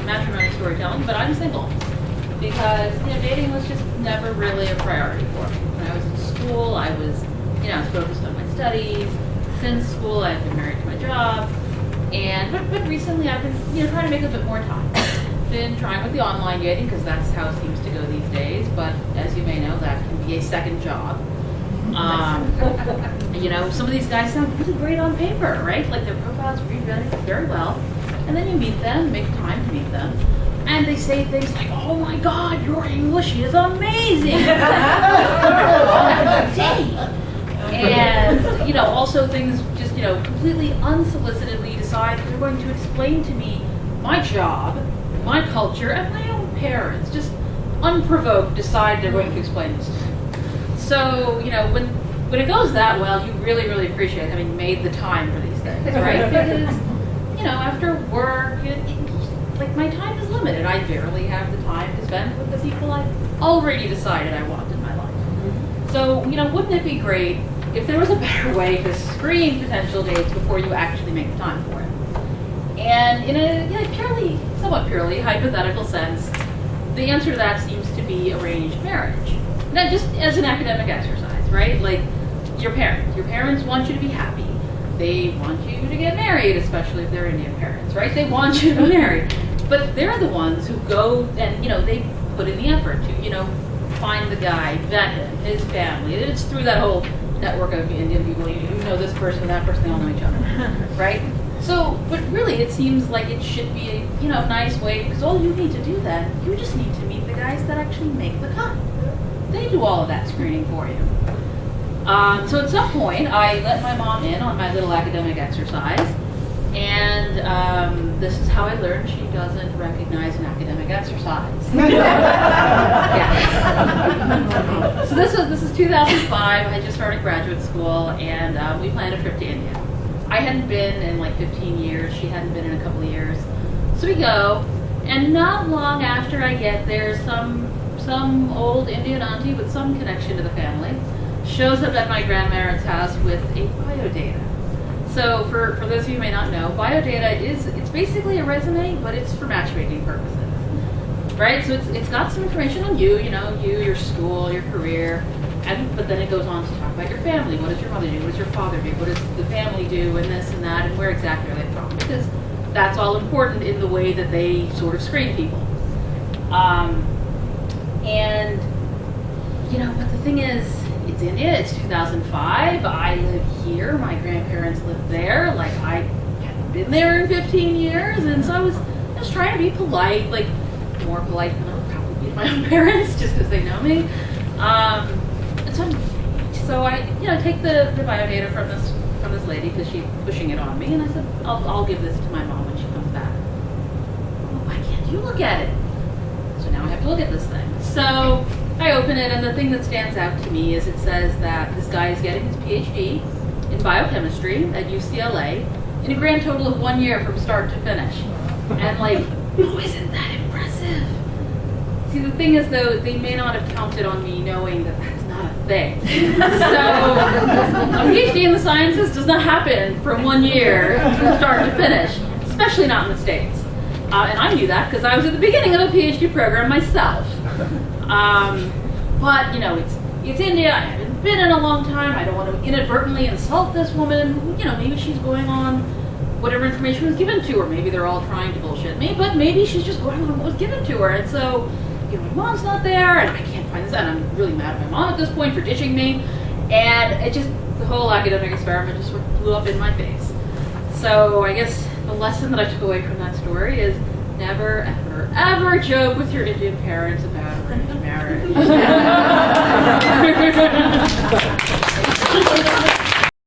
matrimony storytelling, but I'm single because dating was just never really a priority for me. When I was in school, I was focused on my studies. Since school, I've been married to my job, but recently I've been trying to make a bit more time. Been trying with the online dating because that's how it seems to go these days. But as you may know, that can be a second job. Some of these guys sound really great on paper, right? Like their profiles read very well. And then you meet them, make time to meet them, and they say things like, "Oh my God, your English is amazing!" And also things just completely unsolicitedly decide that they're going to explain to me my job, my culture, and my own parents. Just unprovoked, decide they're going to explain this to me. So when it goes that well, you really, really appreciate having made the time for these things, right? Because after work, like my time is limited. I barely have the time to spend with the people I've already decided I want in my life. So wouldn't it be great if there was a better way to screen potential dates before you actually make the time for it? And in a somewhat purely hypothetical sense, the answer to that seems to be arranged marriage. Not just as an academic exercise, right? Like your parents want you to be happy. They want you to get married, especially if they're Indian parents, right? They want you to be married. But they're the ones who go and, they put in the effort to, find the guy, vet him, his family. It's through that whole network of Indian people, you know this person, that person, they all know each other, right? So, but really it seems like it should be a, nice way, because all you need to do then, you just need to meet the guys that actually make the cut. They do all of that screening for you. So at some point, I let my mom in on my little academic exercise, and this is how I learned she doesn't recognize an academic exercise. Yeah. So this is 2005. I just started graduate school, and we planned a trip to India. I hadn't been in like 15 years. She hadn't been in a couple of years. So we go, and not long after I get there, some old Indian auntie with some connection to the family shows up at my grandparents' house with a biodata. So for those of you who may not know, biodata it's basically a resume, but it's for matchmaking purposes, right? So it's got some information on you, your school, your career, but then it goes on to talk about your family. What does your mother do? What does your father do? What does the family do? And this and that, and where exactly are they from? Because that's all important in the way that they sort of screen people. But the thing is, it's India, it's 2005, I live here, my grandparents live there, like I hadn't been there in 15 years, and so I was just trying to be polite, like more polite than I would probably be to my own parents, just because they know me. So I take the biodata from this lady, because she's pushing it on me, and I said, I'll give this to my mom when she comes back. Oh, why can't you look at it? So now I have to look at this thing. So I open it, and the thing that stands out to me is it says that this guy is getting his PhD in biochemistry at UCLA in a grand total of 1 year from start to finish. And isn't that impressive? See, the thing is, though, they may not have counted on me knowing that that's not a thing. So a PhD in the sciences does not happen from 1 year from start to finish, especially not in the States. And I knew that because I was at the beginning of a PhD program myself. But it's India. I haven't been in a long time. I don't want to inadvertently insult this woman. Maybe she's going on whatever information was given to her. Maybe they're all trying to bullshit me, but maybe she's just going on what was given to her. And so, my mom's not there, and I can't find this out. And I'm really mad at my mom at this point for ditching me. And the whole academic experiment just sort of blew up in my face. So I guess the lesson that I took away from that story is never, ever, ever joke with your Indian parents about arranged marriage.